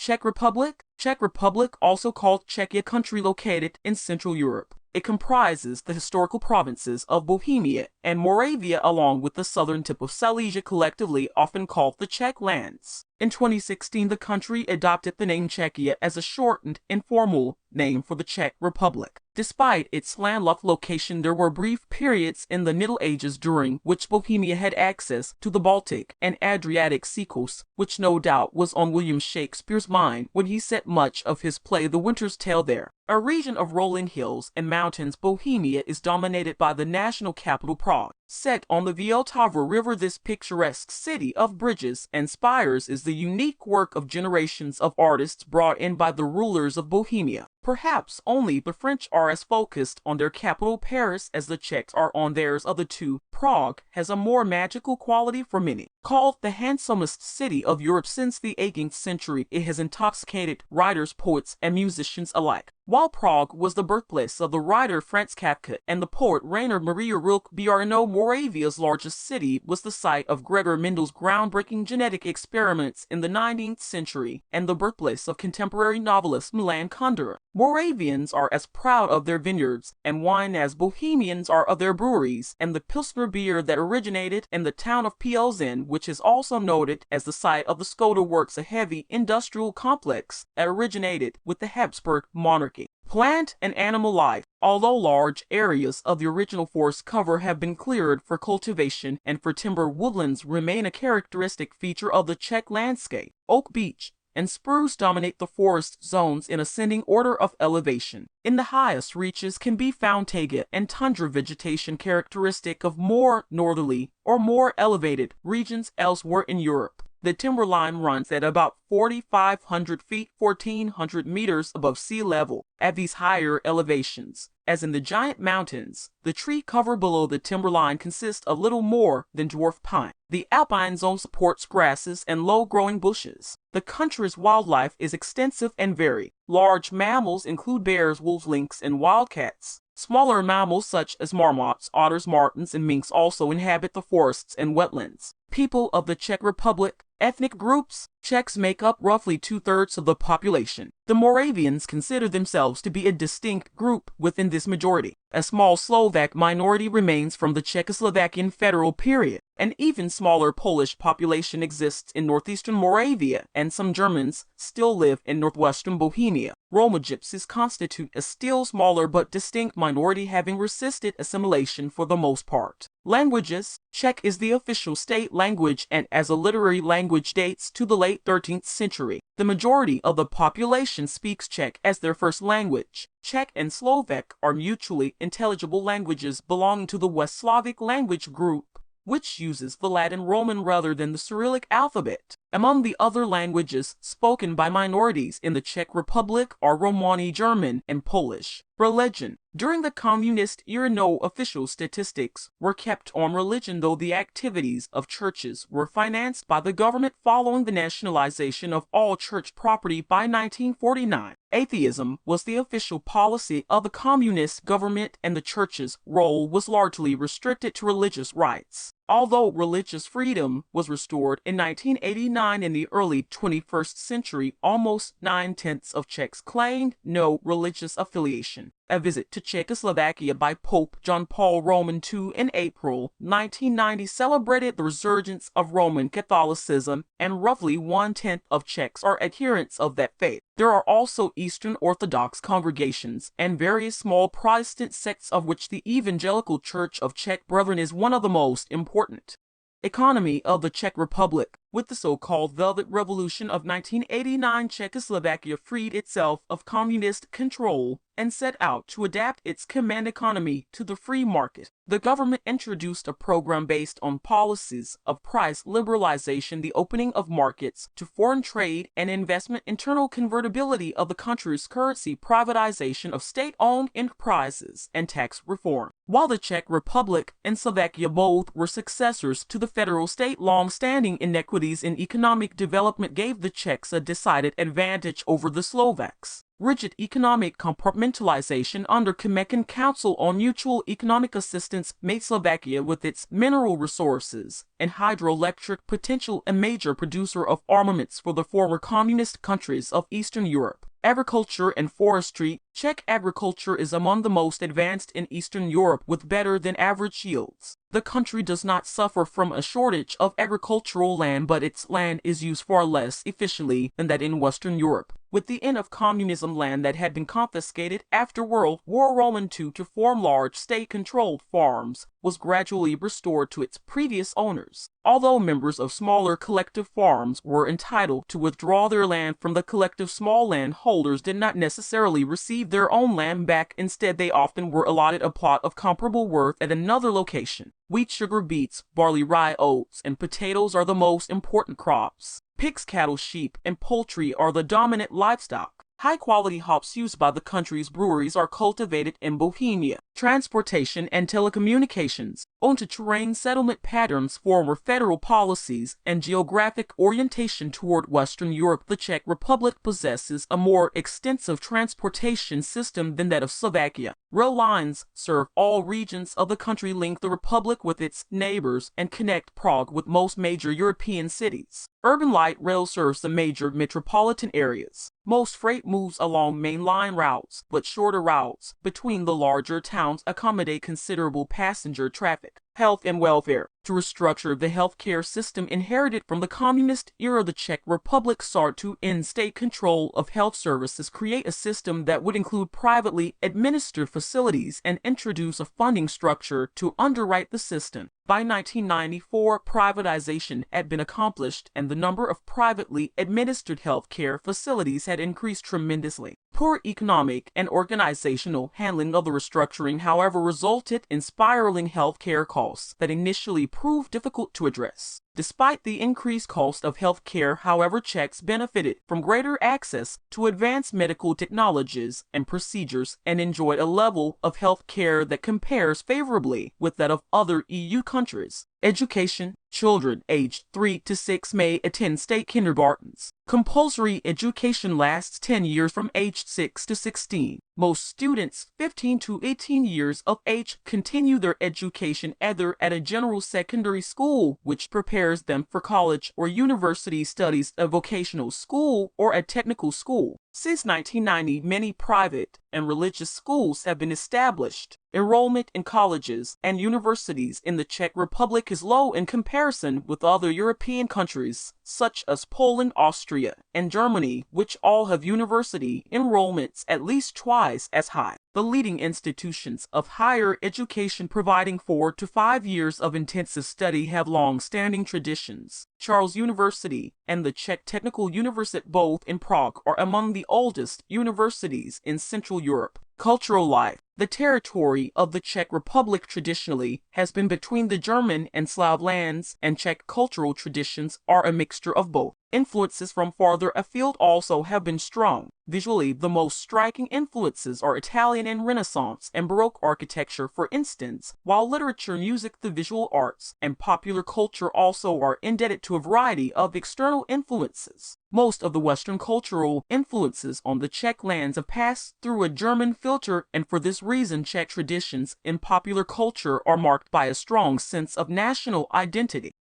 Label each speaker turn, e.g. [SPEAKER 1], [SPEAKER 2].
[SPEAKER 1] Czech Republic. Czech Republic, also called Czechia, country located in Central Europe. It comprises the historical provinces of Bohemia and Moravia along with the southern tip of Silesia, collectively often called the Czech lands. In 2016, the country adopted the name Czechia as a shortened, informal name for the Czech Republic. Despite its landlocked location, there were brief periods in the Middle Ages during which Bohemia had access to the Baltic and Adriatic sea coasts, which no doubt was on William Shakespeare's mind when he set much of his play The Winter's Tale there. A region of rolling hills and mountains, Bohemia is dominated by the national capital Prague. Set on the Vltava River, this picturesque city of bridges and spires is the unique work of generations of artists brought in by the rulers of Bohemia. Perhaps only the French are as focused on their capital Paris as the Czechs are on theirs. Of the two, Prague has a more magical quality for many. Called the handsomest city of Europe since the 18th century, it has intoxicated writers, poets, and musicians alike. While Prague was the birthplace of the writer Franz Kafka and the poet Rainer Maria Rilke, Brno, Moravia's largest city, was the site of Gregor Mendel's groundbreaking genetic experiments in the 19th century and the birthplace of contemporary novelist Milan Kundera. Moravians are as proud of their vineyards and wine as Bohemians are of their breweries and the Pilsner beer that originated in the town of Plzeň, which is also noted as the site of the Skoda Works, a heavy industrial complex that originated with the Habsburg monarchy. Plant and animal life. Although large areas of the original forest cover have been cleared for cultivation and for timber, woodlands remain a characteristic feature of the Czech landscape. Oak, beech, and spruce dominate the forest zones in ascending order of elevation. In the highest reaches can be found taiga and tundra vegetation, characteristic of more northerly or more elevated regions elsewhere in Europe. The timberline runs at about 4,500 feet, 1,400 meters above sea level. At these higher elevations, as in the giant mountains, the tree cover below the timberline consists of little more than dwarf pine. The alpine zone supports grasses and low-growing bushes. The country's wildlife is extensive and varied. Large mammals include bears, wolves, lynx, and wildcats. Smaller mammals such as marmots, otters, martens, and minks also inhabit the forests and wetlands. People of the Czech Republic. Ethnic groups. Czechs make up roughly 2/3 of the population. The Moravians consider themselves to be a distinct group within this majority. A small Slovak minority remains from the Czechoslovakian federal period. An even smaller Polish population exists in northeastern Moravia, and some Germans still live in northwestern Bohemia. Roma gypsies constitute a still smaller but distinct minority, having resisted assimilation for the most part. Languages. Czech is the official state language and as a literary language dates to the late 13th century. The majority of the population speaks Czech as their first language. Czech and Slovak are mutually intelligible languages belonging to the West Slavic language group, which uses the Latin Roman rather than the Cyrillic alphabet. Among the other languages spoken by minorities in the Czech Republic are Romani, German, and Polish. Religion. During the communist era, no official statistics were kept on religion, though the activities of churches were financed by the government following the nationalization of all church property by 1949. Atheism was the official policy of the communist government, and the church's role was largely restricted to religious rites. Although religious freedom was restored in 1989, in the early 21st century, almost 9/10 of Czechs claimed no religious affiliation. A visit to Czechoslovakia by Pope John Paul Roman II in April 1990 celebrated the resurgence of Roman Catholicism, and roughly 1/10 of Czechs are adherents of that faith. There are also Eastern Orthodox congregations and various small Protestant sects, of which the Evangelical Church of Czech Brethren is one of the most important. Economy of the Czech Republic. With the so-called Velvet Revolution of 1989, Czechoslovakia freed itself of communist control and set out to adapt its command economy to the free market. The government introduced a program based on policies of price liberalization, the opening of markets to foreign trade and investment, internal convertibility of the country's currency, privatization of state-owned enterprises, and tax reform. While the Czech Republic and Slovakia both were successors to the federal state, long-standing inequities in economic development gave the Czechs a decided advantage over the Slovaks. rigid economic compartmentalization under Comecon Council on Mutual Economic Assistance made Slovakia, with its mineral resources and hydroelectric potential, a major producer of armaments for the former communist countries of Eastern Europe. Agriculture and forestry. Czech agriculture is among the most advanced in Eastern Europe, with better than average yields. The country does not suffer from a shortage of agricultural land, but its land is used far less efficiently than that in Western Europe. With the end of communism, land that had been confiscated after World War I to form large state-controlled farms was gradually restored to its previous owners. Although members of smaller collective farms were entitled to withdraw their land from the collective, small landholders did not necessarily receive their own land back. Instead, they often were allotted a plot of comparable worth at another location. Wheat, sugar beets, barley, rye, oats, and potatoes are the most important crops. Pigs, cattle, sheep, and poultry are the dominant livestock. High-quality hops used by the country's breweries are cultivated in Bohemia. Transportation and telecommunications. Owing to terrain, settlement patterns, former federal policies, and geographic orientation toward Western Europe, the Czech Republic possesses a more extensive transportation system than that of Slovakia. Rail lines serve all regions of the country, link the republic with its neighbors, and connect Prague with most major European cities. Urban light rail serves the major metropolitan areas. Most freight moves along mainline routes, but shorter routes between the larger towns accommodate considerable passenger traffic. Health and welfare. To restructure the healthcare system inherited from the communist era, the Czech Republic sought to end state control of health services, create a system that would include privately administered facilities, and introduce a funding structure to underwrite the system. By 1994, privatization had been accomplished, and the number of privately administered healthcare facilities had increased tremendously. Poor economic and organizational handling of the restructuring, however, resulted in spiraling healthcare costs that initially proved difficult to address. Despite the increased cost of healthcare, however, Czechs benefited from greater access to advanced medical technologies and procedures and enjoyed a level of healthcare that compares favorably with that of other EU countries. Education. Children aged 3 to 6 may attend state kindergartens. Compulsory education lasts 10 years from age 6 to 16. Most students 15 to 18 years of age continue their education either at a general secondary school, which prepares them for college or university studies, a vocational school, or a technical school. Since 1990, many private and religious schools have been established. Enrollment in colleges and universities in the Czech Republic is low in comparison with other European countries, such as Poland, Austria, and Germany, which all have university enrollments at least twice as high. The leading institutions of higher education providing 4 to 5 years of intensive study have long-standing traditions. Charles University and the Czech Technical University, both in Prague, are among the oldest universities in Central Europe. Cultural life. The territory of the Czech Republic traditionally has been between the German and Slav lands, and Czech cultural traditions are a mixture of both. Influences from farther afield also have been strong. Visually, the most striking influences are Italian and Renaissance and Baroque architecture, for instance, while literature, music, the visual arts, and popular culture also are indebted to a variety of external influences. Most of the Western cultural influences on the Czech lands have passed through a German filter, and for this reason, Czech traditions in popular culture are marked by a strong sense of national identity.